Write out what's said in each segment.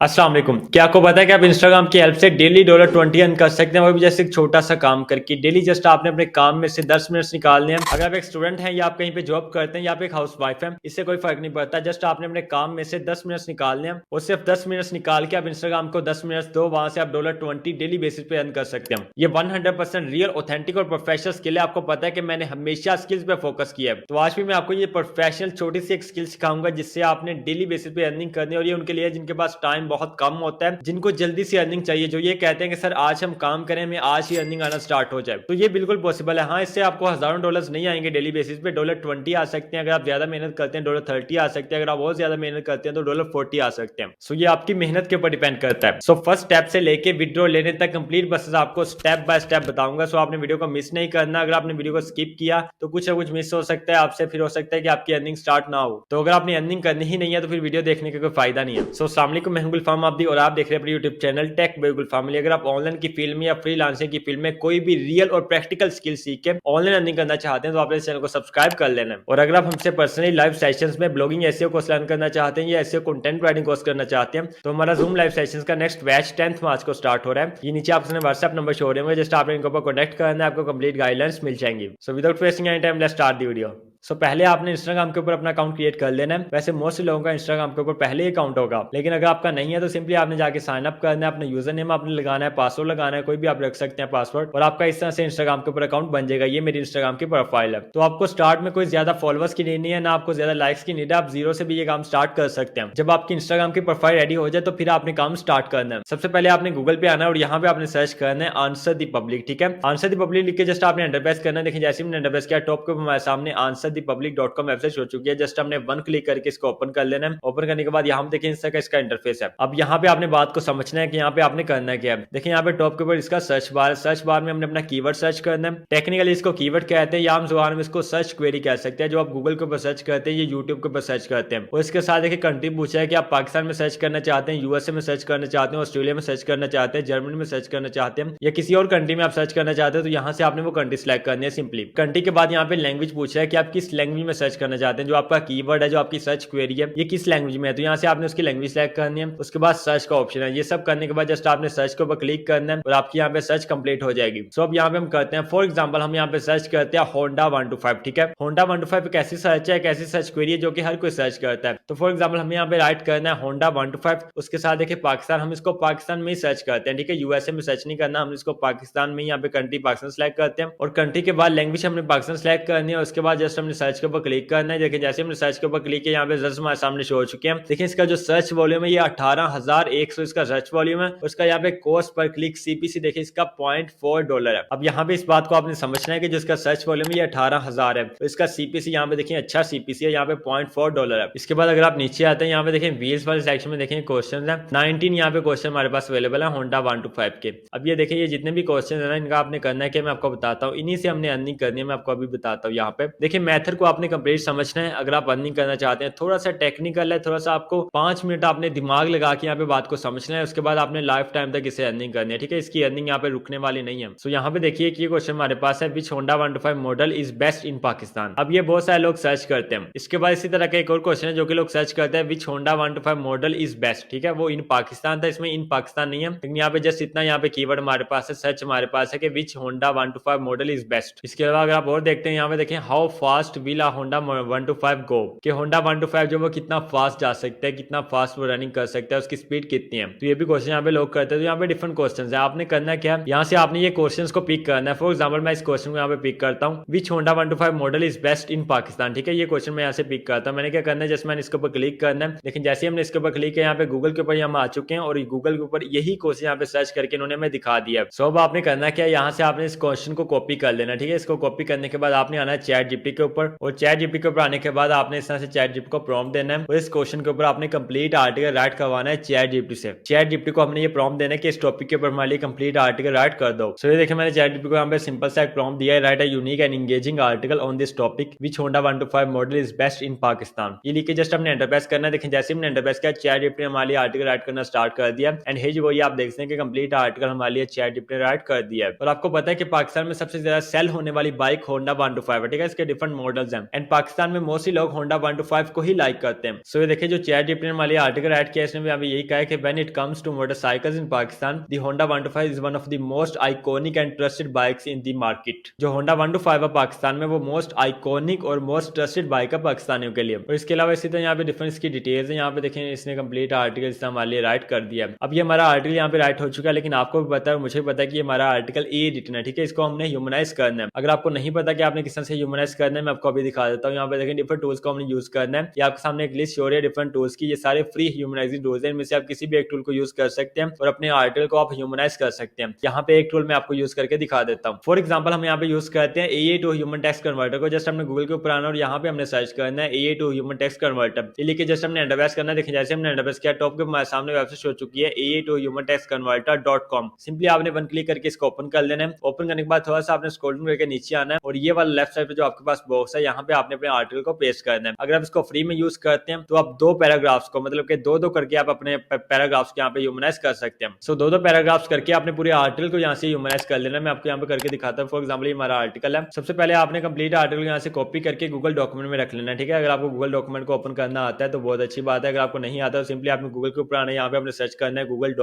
अस्सलाम वालेकुम। क्या आपको पता है कि आप इंस्टाग्राम की हेल्प से डेली $20 अर्न कर सकते हैं, वो भी जैसे एक छोटा सा काम करके। डेली जस्ट आपने अपने काम में से 10 मिनट्स निकालने हैं। अगर आप एक स्टूडेंट हैं या आप कहीं पे जॉब करते हैं या आप एक हाउस वाइफ हैं, इससे कोई फर्क नहीं पड़ता। जस्ट आपने अपने काम में से 10 मिनट्स निकालने हैं और सिर्फ 10 मिनट्स निकाल के आप इंस्टाग्राम को 10 मिनट्स दो, वहां से आप $20 डेली बेसिस पे अर्न कर सकते हैं। ये 100% रियल, ऑथेंटिक और प्रोफेशनल स्किल है। आपको पता है कि मैंने हमेशा स्किल्स पे फोकस किया है, तो आज भी मैं आपको ये प्रोफेशनल छोटी सी एक स्किल सिखाऊंगा जिससे आपने डेली बेसिस पे अर्निंग करनी है। और ये उनके लिए जिनके पास टाइम बहुत कम होता है, जिनको जल्दी से अर्निंग चाहिए, जो ये कहते हैं कि सर आज हम काम करें, हमें आज ही अर्निंग आना स्टार्ट हो जाए, तो ये बिल्कुल पॉसिबल है। हाँ, इससे आपको हजारों डॉलर्स नहीं आएंगे डेली बेसिस पे। $20 आ सकते हैं अगर आप ज्यादा मेहनत करते हैं, $30 आ सकते हैं अगर आप बहुत ज्यादा मेहनत करते हैं, तो $40 आ सकते हैं। सो ये आपकी मेहनत के ऊपर डिपेंड करता है। सो फर्स्ट स्टेप से लेके विड्रॉ लेने तक कंप्लीट बस आपको स्टेप बाय स्टेप बताऊंगा। सो आपने वीडियो को मिस नहीं करना। अगर आपने वीडियो को स्किप किया तो कुछ ना कुछ मिस हो सकता है आपसे, फिर हो सकता है कि आपकी अर्निंग स्टार्ट ना हो। तो अगर आपने अर्निंग करनी ही नहीं है तो फिर वीडियो देखने का कोई फायदा नहीं है। सो अस्सलाम वालेकुम, मैं हूं गुलफाम आबदी और आप देख रहे हैं अपने यूट्यूब चैनल टेक बाय गुलफाम। अगर आप ऑनलाइन की फील्ड में या फ्रीलांसिंग की फील्ड में कोई भी रियल और प्रैक्टिकल स्किल सीख के ऑनलाइन अर्निंग करना चाहते हैं तो आप इस चैनल को सब्सक्राइब कर लेना। और अगर आप हमसे पर्सनली लाइव सेशंस में ब्लॉगिंग एसईओ कोर्स लर्न करना चाहते हैं या एसईओ कंटेंट राइटिंग कोर्स करना चाहते हैं, तो हमारा जूम लाइव सेशंस का नेक्स्ट बैच 10th मार्च को स्टार्ट हो रहा है। ये नीचे आपसे व्हाट्सएप नंबर शो हो रहे होंगे, जस्ट आपने इनके ऊपर कॉन्टैक्ट करना है, आपको कंप्लीट गाइडलाइंस मिल जाएंगी। So without wasting any time let's start the video. पहले आपने इंस्टाग्राम के ऊपर अपना अकाउंट क्रिएट कर लेना है। वैसे मोस्ट लोगों का इंस्टाग्राम के ऊपर पहले ही अकाउंट होगा, लेकिन अगर आपका नहीं है तो सिंपली आपने जाके साइन अप करना है, अपना यूजर नेम आपने लगाना है, पासवर्ड लगाना है, कोई भी आप रख सकते हैं पासवर्ड, और आपका इस तरह से इंस्टाग्राम के ऊपर अकाउंट बन जाएगा। ये मेरी इंस्टाग्राम की प्रोफाइल है। तो आपको स्टार्ट में कोई ज्यादा फॉलोअर्स की नहीं है, ना आपको ज्यादा लाइक्स की नीड है। आप जीरो से भी ये काम स्टार्ट कर सकते हैं। जब आपकी इंस्टाग्राम की प्रोफाइल रेडी हो जाए तो फिर आपने काम स्टार्ट करना है। सबसे पहले आपने गूगल पे आना है और यहाँ पे आपने सर्च करना है आंसर द पब्लिक। ठीक है, आंसर द पब्लिक लिख के जस्ट आपने एंटर प्रेस करना है। देखिए जैसे मैंने एंटर प्रेस किया, टॉप के हमारे सामने answerthepublic.com वेबसाइट हो चुकी है। जस्ट हमने वन क्लिक करके इसको ओपन कर लेना है। ओपन करने के बाद यहाँ देखिए इस तरह का इसका इंटरफेस है। अब यहाँ पे आपने बात को समझना है कि यहाँ पे आपने करना क्या है। देखिए यहाँ पे टॉप के ऊपर इसका सर्च बार, सर्च बार में हमने अपना कीवर्ड सर्च करना है। टेक्निकली इसको कीवर्ड कहते हैं या हम जुबान में इसको सर्च क्वेरी कह सकते हैं। जो आप गूगल के ऊपर सर्च करते हैं, ये यूट्यूब के ऊपर सर्च करते हैं। और इसके साथ देखिए कंट्री पूछा है कि आप पाकिस्तान में सर्च करना चाहते हैं, यूएसए में सर्च करना चाहते हैं, ऑस्ट्रेलिया में सर्च करना चाहते हैं, जर्मनी में सर्च करना चाहते हैं, या किसी और कंट्री में आप सर्च करना चाहते हैं, तो यहाँ से आपने वो कंट्री सिलेक्ट करनी है सिंपली। कंट्री के बाद यहाँ पे लैंग्वेज पूछा है कि आप किस लैंग्वेज में सर्च करना चाहते हैं। जो आपका कीवर्ड है, जो आपकी सर्च क्वेरी है, ये किस लैंग्वेज में है, तो यहाँ से आपने उसकी लैंग्वेज सेलेक्ट करनी है। उसके बाद सर्च का ऑप्शन है। ये सब करने के बाद जस्ट आपने सर्च के ऊपर क्लिक करना है और आपकी यहाँ पे सर्च कंप्लीट हो जाएगी। सो अब यहाँ पे हम करते हैं, फॉर एग्जाम्पल हम यहाँ पे सर्च करते हैं होंडा 125। ठीक है, होंडा 125 एक ऐसी सर्च है, एक ऐसी सर्च क्वेरी है जो कि हर कोई सर्च करता है। तो फॉर एग्जाम्पल हमें यहाँ पे राइट करना है होंडा 125, उसके साथ देखिए पाकिस्तान, हम इसको पाकिस्तान में ही सर्च करते हैं। ठीक है, यूएसए में सर्च नहीं करना, हम इसको पाकिस्तान में यहाँ पे कंट्री पाकिस्तान सेलेक्ट करते हैं और कंट्री के बाद लैंग्वेज हमने पाकिस्तान सेलेक्ट करनी है। उसके बाद जस्ट हमने सर्च के ऊपर क्लिक करना है। देखिए जैसे हमने सर्च के ऊपर क्लिक किया, यहाँ पे जस्ट हमारे सामने शो हो चुके हैं। देखिए इसका जो सर्च वॉल्यूम है ये 18,100 इसका सर्च वॉल्यूम है। उसका यहाँ पे कॉस्ट पर क्लिक सीपीसी देखिए इसका $0.4 है। अब यहाँ पे इस बात को आपने समझना है कि जो इसका सर्च वॉल्यूम है ये 18,000 है, तो इसका सीपीसी यहाँ पे देखिए अच्छा सीपीसी है, यहाँ पे $0.4 है। इसके बाद अगर आप नीचे आते हैं, यहाँ पे देखें व्हील्स वाले सेक्शन में देखें क्वेश्चन है 19 यहाँ पे क्वेश्चन हमारे पास अवेलेबल है होंडा 125 के। अब ये देखिए ये जितने भी क्वेश्चन है ना, इनका आपने करना है कि मैं आपको बताता हूँ, इन्हीं से हमने अर्निंग करनी है। मैं आपको अभी बताता हूँ। यहाँ पे देखिए मेथड को आपने कंप्लीट समझना है। अगर आप अर्निंग करना चाहते हैं, थोड़ा सा टेक्निकल है, थोड़ा सा आपको 5 मिनट आपने दिमाग लगा के यहाँ पे बात को समझना है। उसके बाद आपने लाइफ टाइम तक इसे अर्निंग करनी है। ठीक है, इसकी अर्निंग यहाँ पे रुकने वाली नहीं है। सो यहाँ पे देखिए कि ये क्वेश्चन हमारे पास है, which Honda 125 model is best in Pakistan. अब ये बहुत सारे लोग सर्च करते हैं। इसके बाद इसी तरह का एक और क्वेश्चन है जो कि लोग सर्च करते हैं, विच होंडा 125 मॉडल इज बेस्ट। ठीक है, वो इन पाकिस्तान था, इसमें इन पाकिस्तान नहीं है, लेकिन यहाँ पे जस्ट इतना यहाँ पे कीवर्ड हमारे पास है, सर्च हमारे पास है कि विच होंडा 125 मॉडल इज बेस्ट। इसके अलावा अगर आप और देखते हैं, यहाँ पे देखें how fast will a Honda 125 go, कि होंडा 125 जो वो कितना फास्ट जा सकता है, कितना फास्ट वो रनिंग कर सकता है, उसकी स्पीड कितनी है। तो ये भी क्वेश्चन यहाँ पे लोग करते हैं। तो यहाँ पे डिफरेंट क्वेश्चन है, आपने करना क्या है, यहाँ से आपने ये क्वेश्चन को पिक करना है। फॉर एग्जाम्पल मैं इस क्वेश्चन को यहाँ पे पिक करता हूँ, which Honda 125 model is best in Pakistan. ठीक है, ये क्वेश्चन मैं यहाँ से पिक करता हूँ। मैंने क्या करना है, जैसे मैंने इसके ऊपर क्लिक करना है। लेकिन जैसे हमने इसके ऊपर क्लिक किया, यहाँ पे गूगल के ऊपर हम आ चुके हैं और गूगल के ऊपर यही क्वेश्चन यहाँ पे सर्च करके इन्होंने हमें दिखा दिया। सो अब आपने करना क्या है, यहाँ से आपने इस क्वेश्चन को कॉपी कर लेना। ठीक है, इसको कॉपी करने के बाद आपने आना है चैट जीपीटी के ऊपर, और चैट जीपीटी के ऊपर आने के बाद आपने इस तरह से चैट जीपीटी को प्रॉम्प्ट देना है और इस क्वेश्चन के ऊपर आपने कंप्लीट आर्टिकल राइट करवाना है चैट जीपीटी से। चैट जीपीटी को हमने ये प्रॉम्प्ट देना है कि इस टॉपिक के ऊपर हमारे लिए कंप्लीट आर्टिकल राइट कर दो। सो ये देखिए मैंने चैट जीपीटी को यहाँ पे सिंपल सा एक प्रॉम्प्ट दिया है, right a unique and engaging article on this topic which Honda 125 model is best in Pakistan. ये लिख के जस्ट हमने एंटर प्रेस करना है। देखिए जैसे हमने एंटर प्रेस किया, चैट जीपीटी ने हमारे लिए आर्टिकल राइट करना स्टार्ट कर दिया एंड हे जी वही आप देख सकते हैं कि कंप्लीट आर्टिकल हमारे लिए चैट जीपीटी ने राइट कर दिया है। और आपको पता है कि पाकिस्तान में सबसे ज्यादा सेल होने वाली बाइक होंडा 125 है। ठीक है, इसके डिफरेंट मॉडल्स हैं एंड पाकिस्तान में मोस्टली लोग होंडा 125 को ही लाइक करते हैं। सो ये देखिए जो चैट जीपीटी वाले आर्टिकल ऐड किया इसने भी अभी यही कहा है कि when it comes to motorcycles in Pakistan the Honda 125 is one of the most iconic and trusted bikes in the market. जो होंडा 125 है पाकिस्तान में वो मोस्ट आइकॉनिक और मोस्ट ट्रस्टेड बाइक है पाकिस्तानियों के लिए। और इसके अलावा इसी तरह यहाँ पे डिफरेंस की डिटेल्स है, यहाँ पे देखें इसने कंप्लीट आर्टिकल हमारे लिए राइट कर दिया। अब ये हमारा आर्टिकल यहाँ पे राइट हो चुका है, लेकिन आपको भी पता है मुझे पता है कि हमारा आर्टिकल ए रिटन है, ठीक है। इसको हमने ह्यूमनाइज करना है। अगर आपको नहीं पता कि आपने किस तरह से ह्यूमनाइज करना है, मैं आपको अभी दिखा देता हूँ। यहाँ पे देखें डिफरेंट टूल्स को हमने यूज करना है। ये आपके सामने एक लिस्ट हो रही है डिफरेंट टूल्स की। ये सारे फ्री ह्यूमनाइजिंग टूल्स हैं, इनमें से आप किसी भी एक टूल को यूज कर सकते हैं और अपने आर्टिकल को आप ह्यूमनाइज कर सकते हैं। यहाँ पे एक टूल मैं आपको यूज करके दिखा देता हूँ। फॉर एग्जाम्पल हम यहाँ पे यूज करते हैं AA to human text converter को। जस्ट हमने गूगल के ऊपर आना और यहाँ पे हमने सर्च करना है AA to human text converter. ये लिखे जस्ट हमने एंटर करना है। देखिए जैसे हमने एंटर किया टॉप के सामने वेबसाइट शो चुकी है AA to human text converter. Simply आपने वन क्लिक करके इसको ओपन कर लेना है। ओपन करने के बाद थोड़ा सा आपने स्क्रॉल करके नीचे आना है और ये वाला लेफ्ट साइड पे जो आपके पास बॉक्स है यहाँ पे आपने अपने आर्टिकल को पेस्ट करना है। अगर आप इसको फ्री में यूज करते हैं तो आप दो पैराग्राफ्स को मतलब कि दो करके आप अपने पैराग्राफ्स यहाँ पे ह्यूमनाइज कर सकते हैं। सो दो पैराग्राफ्स करके आपने पूरे आर्टिकल को यहाँ से ह्यूमनाइज कर लेना है। मैं आपको यहाँ पे करके दिखाता हूँ। फॉर एग्जाम्पल ये हमारा आर्टिकल है। सबसे पहले आपने कंप्लीट आर्टिकल यहाँ से कॉपी करके गूगल डॉक्यूमेंट में रख लेना है, ठीक है। अगर आपको गूगल डॉक्यूमेंट को ओपन करना आता है तो बहुत अच्छी बात है। अगर आपको नहीं आता तो सिंपली आपने गूगल के ऊपर आना है, यहाँ पे आपने सर्च करना है गूगल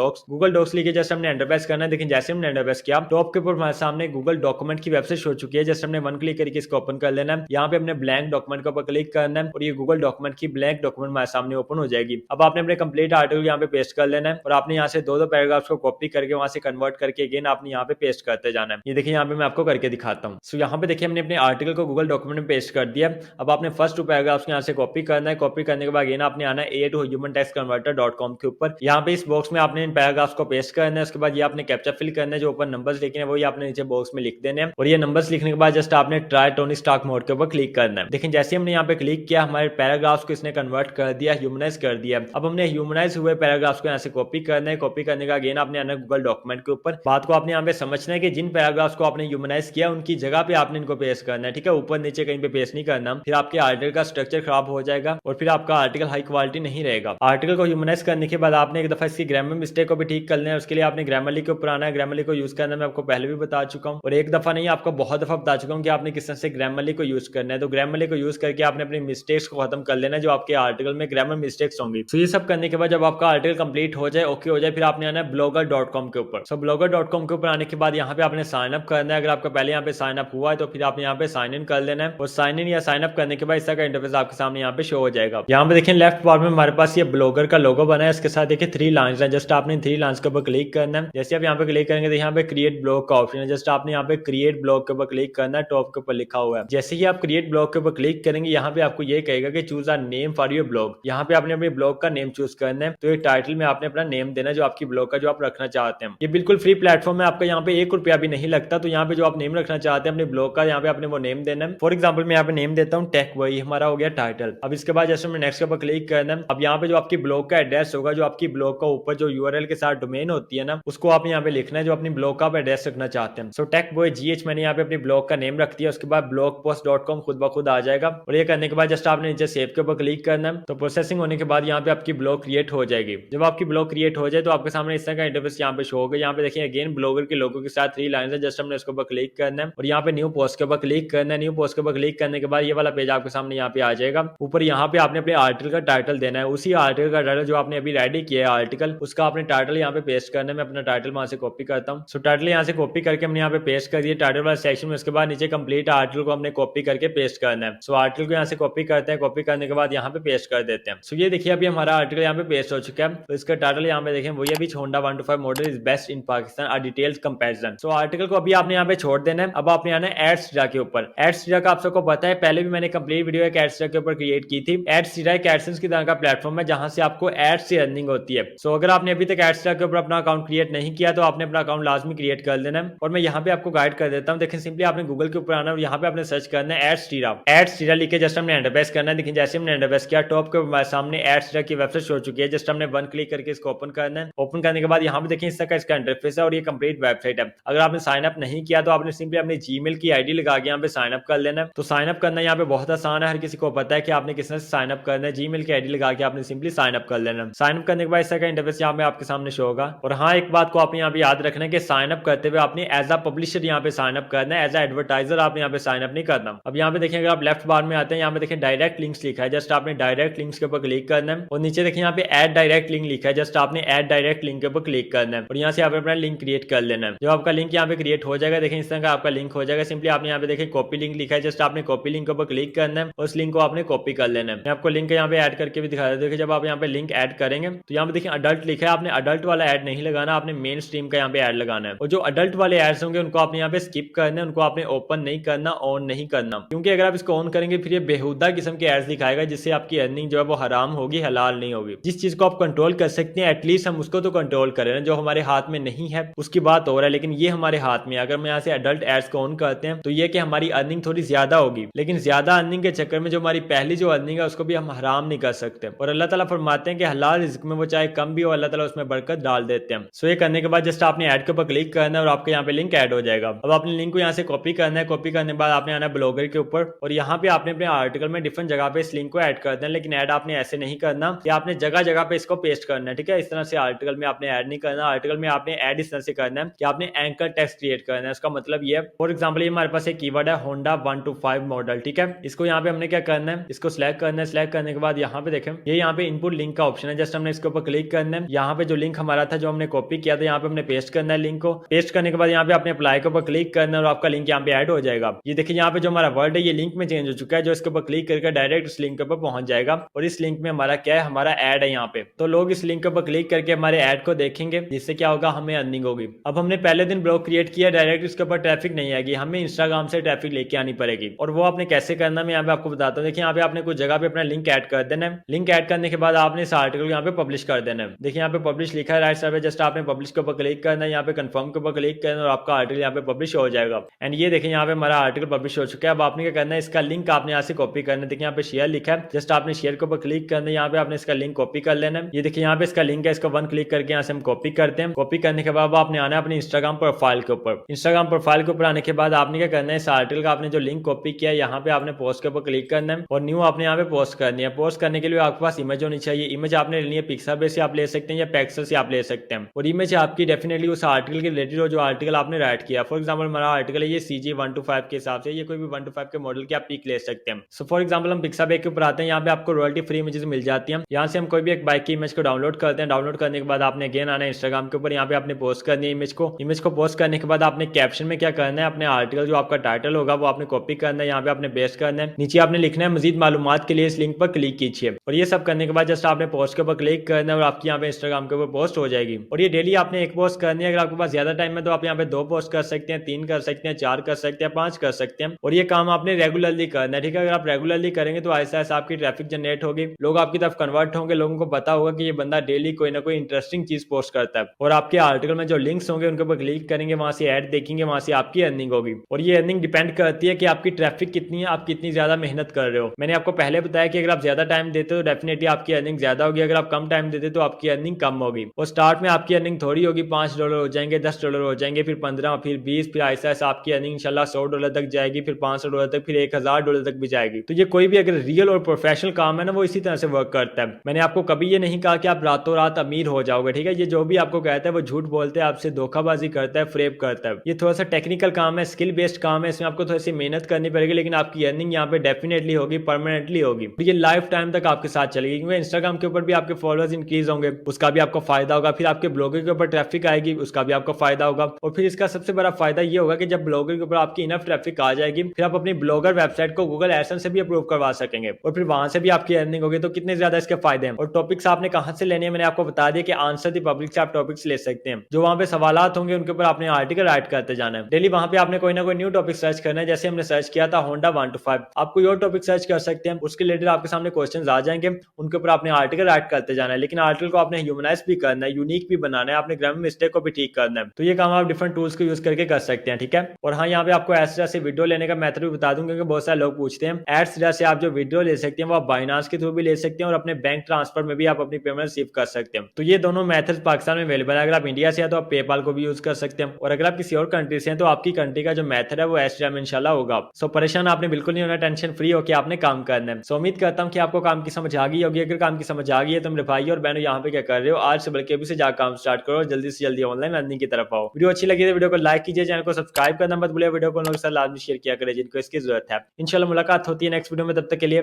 डॉक्स लिखे जस्ट हमने एंटर प्रेस करना है। लेकिन जैसे हमने एंटर प्रेस किया टॉप के ऊपर हमारे सामने गूगल डॉक्यूमेंट की वेबसाइट शो चुकी है। जस्ट हमने वन क्लिक करके इसको ओपन कर लेना है। यहाँ पे हमने ब्लैंक डॉक्यूमेंट के ऊपर क्लिक करना है और ये गूगल डॉक्यूमेंट की ब्लैंक डॉक्यूमेंट हमारे सामने ओपन हो जाएगी। अब आपने अपने कंप्लीट आर्टिकल यहाँ पे पेस्ट कर लेना है और आपने यहाँ से दो पैराग्राफ्स को कॉपी करके वहां से कन्वर्ट करके अगेन आपने यहाँ पे पेस्ट करते जाना है। ये देखिए यहाँ पे मैं आपको करके दिखाता हूँ। सो यहाँ पे देखिए हमने अपने आर्टिकल को गूगल डॉक्यूमेंट में पेस्ट कर दिया। अब आपने फर्स्ट टू पैराग्राफ्स यहाँ से कॉपी करना है। कॉपी करने के बाद अगेन आपने आना है AA टू ह्यूमन टेक्स्ट कन्वर्टर.com के ऊपर। यहाँ पे इस बॉक्स में आपने इन पैराग्राफ्स को पेस्ट करना है। उसके बाद ये आपने कैप्चा फिल करना है, जो ऊपर नंबर्स लिखे हैं वही आपने नीचे बॉक्स में लिख देने हैं और ये नंबर्स लिखने के बाद जस्ट आपने ट्राई टोनी स्टॉक मोड के ऊपर क्लिक करना है। लेकिन जैसे हमने यहाँ पे क्लिक किया हमारे पैराग्राफ्स को इसने कन्वर्ट कर दिया, ह्यूमनाइज कर दिया। अब हमने ह्यूमनाइज हुए पैराग्राफ्स को यहाँ से कॉपी करना है। कॉपी करने का अगेन आपने आना है गूगल डॉक्यूमेंट के ऊपर। बात को आपने यहाँ पे समझना है कि जिन पैराग्राफ्स को आपने ह्यूमनाइज किया उनकी जगह पे आपने इनको पेस्ट करना है, ठीक है। ऊपर नीचे कहीं पे पेस्ट नहीं करना, फिर आपके आर्टिकल का स्ट्रक्चर खराब हो जाएगा और फिर आपका आर्टिकल हाई क्वालिटी नहीं रहेगा। आर्टिकल को ह्यूमनाइज करने के बाद आपने एक दफा इसकी ग्रामर मिस्टेक को भी ठीक करना है। उसके लिए आपने ग्रामरली के ऊपर आना है। ग्रामरली को यूज करना मैं आपको पहले भी बता चुका हूँ और एक दफा नहीं आपको बहुत दफा बता चुका हूँ कि आपने किस तरह से ग्रामरली को यूज करना है। तो ग्रामरली को यूज करके आपने अपनी मिस्टेक्स को खत्म कर लेना है जो आपके आर्टिकल में ग्रामर मिस्टेक्स होंगी। तो ये सब करने के बाद जब आपका आर्टिकल कंप्लीट हो जाए, ओके हो जाए, फिर आपने आना है blogger.com के ऊपर। सो blogger.com के ऊपर आने के बाद यहाँ पे आपने साइन अप करना है। अगर आपका पहले यहाँ पे साइन अप हुआ है तो फिर आपने यहाँ पे साइन इन कर लेना है और साइन इन या साइन अप करने के बाद इस तरह का इंटरफेस आपके सामने यहाँ पे शो हो जाएगा। यहाँ पे देखें लेफ्ट पार्ट में हमारे पास ये ब्लॉगर का लोगो बना है। इसके साथ देखिए 3 लाइंस है। जस्ट आपने 3 लाइंस के ऊपर क्लिक करना है। जैसे आप यहाँ पे क्लिक करेंगे तो यहाँ पे क्रिएट ब्लॉग का ऑप्शन है। जस्ट आपने यहाँ पे क्रिएट ब्लॉग के ऊपर क्लिक करना है, टॉप के ऊपर लिखा हुआ है। जैसे ही आप क्रिएट ब्लॉग के ऊपर क्लिक करेंगे यहाँ पे आपको ये कहेगा कि choose a name for your blog. यहाँ पे आपने अपने ब्लॉग का नेम चूज करना है। तो ये टाइटल में आपने अपना नेम देना है जो आपकी ब्लॉग का जो आप रखना चाहते हैं। ये बिल्कुल फ्री प्लेटफॉर्म है, आपका यहाँ पे 1 रुपया भी नहीं लगता। तो यहाँ पे जो आप नेम रखना चाहते हैं अपने ब्लॉग का, यहाँ पे आपने वो नेम देना है। फॉर एग्जाम्पल मैं यहाँ पे नेम देता हूँ टेक वही हमारा हो गया टाइटल। अब इसके बाद जैसे मैं नेक्स्ट के ऊपर क्लिक करना है। अब यहाँ पे जो आपकी ब्लॉग का एड्रेस होगा, जो आपकी ब्लॉग का ऊपर जो URL के साथ डोमेन होती है ना, उसको आप यहाँ पे लिखना है जो अपनी ब्लॉग का एड्रेस रखना चाहते हैं। सो टेक बॉय GH मैंने यहाँ पे अपनी ब्लॉग का नेम रख दिया। उसके बाद blogpost.com खुद ब खुद आ जाएगा और ये करने के बाद जस्ट आपने नीचे सेव के ऊपर क्लिक करना है। तो प्रोसेसिंग होने के बाद यहाँ पे आपकी ब्लॉग क्रिएट हो जाएगी। जब आपकी ब्लॉग क्रिएट हो जाए तो आपके सामने इस तरह का इंटरफेस यहाँ पे शो होगा। यहाँ पे देखिए अगेन ब्लॉगर के लोगों के साथ 3 लाइंस है। जस्ट हमने उसके ऊपर क्लिक करना है और यहाँ पे न्यू पोस्ट के ऊपर क्लिक करना है। न्यू पोस्ट के ऊपर क्लिक करने के बाद ये वाला पेज आपके सामने यहाँ पे आ जाएगा। ऊपर यहाँ पे आपने अपने आर्टिकल का टाइटल देना है। उसी आर्टिकल का टाइटल जो आपने अभी रेडी किया है आर्टिकल, उसका आपने टाइटल यहाँ पे पेस्ट करना है। मैं अपना टाइटल वहां से कॉपी करता हूँ। सो टाइटल यहाँ से कॉपी करके हमने यहाँ पे पेस्ट कर दिया टाइटल वाला सेक्शन में। उसके बाद नीचे कंप्लीट आर्टिकल को हमने कॉपी करके पेस्ट करना है। सो आर्टिकल को यहाँ से कॉपी करते हैं। कॉपी करने के बाद यहाँ पे पेस्ट कर देते हैं। सो ये देखिए अभी हमारा आर्टिकल यहाँ पे पेस्ट हो चुका है। तो इसका टाइटल यहाँ पे देखें वही अभी Honda 125 model is best in Pakistan a detailed comparison. So article को अभी आपने यहाँ पे छोड़ देना है। अब आपने आना है एड्सटीरा के ऊपर। एड्सटीरा का आप सबको पता है, पहले भी मैंने कंप्लीट वीडियो एक एड्सटीरा के ऊपर क्रिएट की थी। एड्सटीरा एक एडसेंस की तरह का प्लेटफॉर्म है जहां से आपको एड्स से अर्निंग होती है। सो अगर आपने अभी तक एड्सटीरा के ऊपर अपना अकाउंट क्रिएट नहीं किया तो आपने अपना अकाउंट लाजमी क्रिएट कर लेना है। और मैं यहाँ पे आपको गाइड कर देता हूँ। देखिए सिंपली आपने गूगल के ऊपर आना और यहाँ पे आपने सर्च करना है एड्सटीरा लिखे जस्ट हमने एंटर प्रेस करना है। देखिए जैसे हमने एंटर प्रेस किया टॉप के सामने एड्सटीरा की वेबसाइट शो चुकी है। जस्ट हमने 1 क्लिक करके इसको ओपन करना है। ओपन करने के बाद यहाँ पे देखिए इस तरह का इसका इंटरफेस है और ये कंप्लीट वेबसाइट है। अगर आपने साइन अप नहीं किया तो आपने सिंपली अपनी जीमेल की आईडी लगा के यहाँ पे साइन अप कर लेना है। तो साइन अप करना यहाँ पे बहुत आसान है, हर किसी को पता है कि आपने किस तरह से साइन अप करना है। जीमेल की आईडी लगा के आपने सिंपली साइन अप कर लेना। साइन अप करने के बाद इस तरह का इंटरफेस यहाँ पे आपके सामने शो होगा। और हाँ, एक बात को आपने यहाँ पे याद रखना है कि साइन अप करते हुए आपने एज अ पब्लिशर यहाँ पे साइन अप करना है, एज अ एडवर्टाइजर आपने यहाँ पे साइन अप नहीं करना। अब यहाँ पे देखें अगर आप लेफ्ट बार में आते हैं, यहाँ पे देखें डायरेक्ट लिंक्स लिखा है, जस्ट आपने डायरेक्ट लिंक्स के ऊपर क्लिक करना है और नीचे देखें यहाँ पे ऐड डायरेक्ट लिंक लिखा है, जस्ट आपने ऐड डायरेक्ट लिंक के ऊपर क्लिक करना है और यहाँ से आप अपना लिंक क्रिएट कर लेना है। जब आपका लिंक यहाँ पे क्रिएट हो जाएगा, देखें इस तरह का आपका लिंक हो जाएगा। सिंपली आपने यहाँ पे देखें कॉपी लिंक लिखा है, जस्ट आपने कॉपी लिंक के ऊपर क्लिक करना है और उस लिंक को आपने कॉपी कर लेना है। मैं आपको लिंक यहाँ पे ऐड करके भी दिखा देता हूँ। देखिए जब आप यहाँ पे लिंक ऐड करेंगे तो यहाँ पे देखिए अडल्ट लिखा है, आपने अडल्ट वाला ऐड नहीं लगाना, आपने मेन स्ट्रीम का यहाँ पे ऐड लगाना है और जो अडल्ट वाले एड्स होंगे उनको आपने यहाँ पे स्किप करना है, उनको आपने ओपन नहीं करना, ऑन नहीं करना, क्योंकि अगर आप इसको ऑन करेंगे फिर ये बेहुदा किस्म के एड्स दिखाएगा जिससे आपकी अर्निंग जो है वो हराम होगी, हलाल नहीं होगी। जिस चीज को आप कंट्रोल कर सकते हैं एटलीस्ट हम उसको तो कंट्रोल करें ना। जो हमारे हाथ में नहीं है उसकी बात हो रहा है, लेकिन ये हमारे हाथ में, अगर हम यहाँ से अडल्ट एड्स को ऑन करते हैं तो ये कि हमारी अर्निंग थोड़ी ज्यादा होगी, लेकिन ज्यादा अर्निंग के चक्कर में जो हमारी पहली जो अर्निंग है उसको भी हम हराम नहीं कर सकते। और अल्लाह ताला फरमाते हैं कि हलाल रिज़्क में वो चाहे कम भी हो अल्लाह ताला उसमें बरकत डाल देते हैं। सो ये करने के बाद जस्ट आपने ऐड के ऊपर क्लिक करना है और आपके यहाँ पे लिंक ऐड हो जाएगा। अब आपने लिंक को यहाँ से कॉपी करना है, कॉपी करने के बाद आपने आना ब्लॉगर के ऊपर और यहाँ पे आपने अपने आर्टिकल में डिफरेंट जगह पे इस लिंक को ऐड कर देना, लेकिन ऐड आपने ऐसे नहीं करना कि आपने जगह जगह पे इसको पेस्ट करना है, ठीक है। इस तरह से आर्टिकल में आपने ऐड नहीं करना। आर्टिकल में आपने ऐड इस तरह से करना है कि आपने एंकर टेक्स्ट क्रिएट करना है। उसका मतलब ये है, फॉर एग्जाम्पल ये हमारे पास एक कीवर्ड है होंडा 125 मॉडल, ठीक है। इसको यहाँ पे हमने क्या करना है, इसको सिलेक्ट करना है। सिलेक्ट करने के बाद यहाँ पे देखें ये यहाँ पे इनपुट लिंक का ऑप्शन है, जस्ट हमने इसके ऊपर क्लिक करना है। यहाँ पे जो लिंक हमारा था जो हमने कॉपी किया था यहाँ पे हमने पेस्ट करना है लिंक को। पेस्ट करने के बाद यहाँ पे आपने अप्लाई के ऊपर क्लिक करना है और आपका लिंक यहाँ पे ऐड हो जाएगा। ये देखिए यहाँ पे जो हमारा वर्ड है ये लिंक में चेंज हो चुका है, जो इसके ऊपर क्लिक करके डायरेक्ट उस लिंक के ऊपर पहुंच जाएगा और इस लिंक में हमारा क्या है, हमारा ऐड है यहाँ पे। तो लोग इस लिंक के ऊपर क्लिक करके हमारे ऐड को देखेंगे, जिससे क्या होगा, हमें अर्निंग होगी। अब हमने पहले दिन ब्लॉग क्रिएट किया, डायरेक्ट इसके ऊपर ट्रैफिक नहीं आएगी, हमें इंस्टाग्राम से ट्रैफिक लेके आनी पड़ेगी। और वो आपने कैसे करना मैं यहाँ पे आपको बताता हूँ। देखिए यहाँ पे आपने कुछ जगह पे अपना लिंक ऐड कर देना है। लिंक ऐड करने के बाद आपने इस आर्टिकल यहाँ पे पब्लिश कर देना है। देखिए यहाँ पे पब्लिश लिखा है राइट साइड पे, जस्ट आपने पब्लिश के ऊपर क्लिक करना है, यहाँ पे कंफर्म के ऊपर क्लिक करना और आपका आर्टिकल यहाँ पे पब्लिश हो जाएगा। एंड ये देखिए यहाँ पे हमारा आर्टिकल पब्लिश हो चुका है। अब आपने क्या करना है, इसका लिंक आपने यहाँ से कॉपी करना है। देखिए यहाँ पे शेयर लिखा है, जस्ट आपने शेयर के ऊपर क्लिक करना है, यहाँ पे आपने इसका लिंक कॉपी कर लेना है। ये देखिए यहाँ पे इसका लिंक है, इसको वन क्लिक करके यहाँ से हम कॉपी करते हैं। कॉपी करने के बाद आपने आना है अपने इंस्टाग्राम प्रोफाइल के ऊपर। इंस्टाग्राम प्रोफाइल के ऊपर आने के बाद आपने क्या करना है, इस आर्टिकल का आपने जो लिंक कॉपी किया है यहाँ पे आपने पोस्ट के ऊपर क्लिक करना है और न्यू आपने यहाँ पे पोस्ट करनी है। पोस्ट करने के लिए आपके पास इमेज होनी चाहिए। इमेज आपने लेनी है पिक्साबेस से आप ले सकते हैं या पेक्सल से आप ले सकते हैं और इमेज आपकी डेफिनेटली उस आर्टिकल के रिलेटेड हो जो आर्टिकल आपने राइट किया। फॉर एग्जाम्पल हमारा आर्टिकल है ये CG 125 के हिसाब से, ये कोई भी 125 के मॉडल की आप पिक ले सकते हैं। सो फॉर एग्जाम्पल हम पिक्साबेक के ऊपर आते हैं, यहाँ पे आपको रॉयल्टी फ्री इमेजेस मिल जाती हैं। यहाँ से हम कोई भी एक बाइक की इमेज को डाउनलोड करते हैं। डाउनलोड करने के बाद आपने अगेन आना है इंस्टाग्राम के ऊपर, यहाँ पे आपने पोस्ट करनी है इमेज को पोस्ट करने के बाद आपने कैप्शन में क्या करना है, अपने आर्टिकल जो आपका टाइटल होगा वो आपने कॉपी करना है, यहाँ पे आपने पेस्ट करना है। नीचे आपने लिखना है मजीद मालूमात के लिए इस लिंक पर क्लिक कीजिए और ये सब करने के बाद जस्ट आपने पोस्ट के ऊपर क्लिक करना है और आपकी यहाँ पे इंस्टाग्राम के ऊपर पोस्ट हो जाएगी। और ये डेली आपने एक पोस्ट करनी है। अगर आपके पास ज्यादा टाइम है तो आप यहाँ पे 2 पोस्ट कर सकते हैं, 3 कर सकते हैं, 4 कर सकते हैं, 5 कर सकते हैं और ये काम आपने रेगुलरली करना है, ठीक है। अगर आप रेगुलरली करेंगे तो ऐसा ऐसा आपकी ट्रैफिक जनरेट होगी, लोग आपकी तरफ कन्वर्ट होंगे, लोगों को पता होगा कि ये बंदा डेली कोई ना कोई इंटरेस्टिंग चीज पोस्ट करता है और आपके आर्टिकल में जो लिंक्स होंगे उनके ऊपर क्लिक करेंगे, वहां से ऐड देखेंगे, वहां से आपकी अर्निंग होगी। और ये अर्निंग डिपेंड करती है कि आपकी ट्रैफिक कितनी है, आप कितनी ज्यादा मेहनत कर रहे हो। मैंने आपको पहले बताया कि अगर आप ज्यादा टाइम देते हो डेफिनेटली आपकी अर्निंग ज्यादा होगी, अगर आप कम टाइम देते तो आपकी अर्निंग कम होगी। और स्टार्ट में आपकी अर्निंग थोड़ी होगी, $5 हो जाएंगे, $10 हो जाएंगे, फिर 15, फिर 20, फिर ऐसा ऐसा आपकी अर्निंग इंशाल्लाह $100 तक जाएगी, फिर $500 तक, फिर $1000 तक भी जाएगी। तो ये कोई भी अगर रियल और प्रोफेशनल काम है ना वो इसी तरह से वर्क करता है। मैंने आपको कभी ये नहीं कहा कि आप रातों रात अमीर हो जाओगे, ठीक है। ये जो भी आपको कहता है वो झूठ बोलते हैं, आपसे धोखाबाजी करता है, फ्रेब करता है। ये थोड़ा सा टेक्निकल काम है, स्किल बेस्ड काम है, इसमें आपको थोड़ी सी मेहनत करनी पड़ेगी, लेकिन आपकी अर्निंग यहाँ पे डेफिनेटली होगी, परमानेंटली होगी। ये लाइफ टाइम तक आपके साथ चलेगी, क्योंकि इंस्टाग्राम के ऊपर भी आपके फॉलोअर्स इंक्रीज होंगे, उसका भी आपको फायदा होगा। फिर आपके ब्लॉगर के ऊपर ट्रैफिक आएगी, उसका भी आपको फायदा होगा। और फिर इसका सबसे बड़ा फायदा ये होगा कि जब ब्लॉगर के ऊपर आपकी इनफ ट्रैफिक आ जाएगी, फिर आप अपनी ब्लॉगर वेबसाइट को गूगल एडसेंस से भी अप्रूव करवा सकेंगे और फिर वहां से भी आपकी अर्निंग होगी। तो कितने ज्यादा इसके फायदे हैं। और टॉपिक्स आपने कहां से लेने हैं मैंने आपको बता दिया कि आंसर दी पब्लिक से आप टॉपिक्स ले सकते हैं। जो वहां पे सवालात होंगे उनके ऊपर आपने आर्टिकल राइट करते जाना है। डेली वहां पे आपने कोई ना कोई न्यू टॉपिक सर्च करना है। जैसे हमने सर्च किया था होंडा 125, आप कोई और टॉपिक सर्च कर सकते हैं, उसके रिलेटेड आपके सामने क्वेश्चंस आ जाएंगे, उनके ऊपर आपने आर्टिकल राइट करते जाना है। लेकिन आर्टिकल को आपने ह्यूमनाइज भी करना है, यूनिक भी बनाना है, आपने ग्रामर मिस्टेक को भी ठीक करना है। तो ये काम आप डिफरेंट टूल्स को यूज करके कर सकते हैं, ठीक है। और हाँ, यहाँ पे आपको ऐसे से वीडियो लेने का मेथड भी बता दूंगा, क्योंकि बहुत सारे लोग पूछते हैं। एड्स से आप जो वीडियो ले सकते हैं वो आप बाइनांस के थ्रू भी ले सकते हैं और अपने बैंक ट्रांसफर में भी आप अपनी पेमेंट रिसीव कर सकते हैं। तो ये दोनों मेथड पाकिस्तान में अवेलेबल है। अगर आप इंडिया से हैं तो आप पेपाल को भी यूज कर सकते हैं और अगर आप किसी और कंट्री से हैं तो आपकी कंट्री का जो मेथड है वो एसटीएम इंशाल्लाह होगा। सो परेशान आपने बिल्कुल नहीं होना, टेंशन फ्री होकर आपने काम करना है। सो उम्मीद करता हूँ कि आपको काम की समझ आ गई होगी। अगर काम की समझ आ गई है तो मेरे भाई और बहनों यहाँ पे क्या कर रहे हो, आज से बल्कि अभी से जाकर काम स्टार्ट करो, जल्दी से जल्दी ऑनलाइन अर्निंग की तरफ आओ। वीडियो अच्छी लगी तो वीडियो को लाइक कीजिए, चैनल को सब्सक्राइब करना मत भूलिए, वीडियो को लोगों के साथ लाजमी शेयर किया करें जिनको को इसकी जरूरत है। इंशाल्लाह मुलाकात होती है नेक्स्ट वीडियो में, तब तक के लिए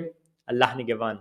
अल्लाह निगहबान।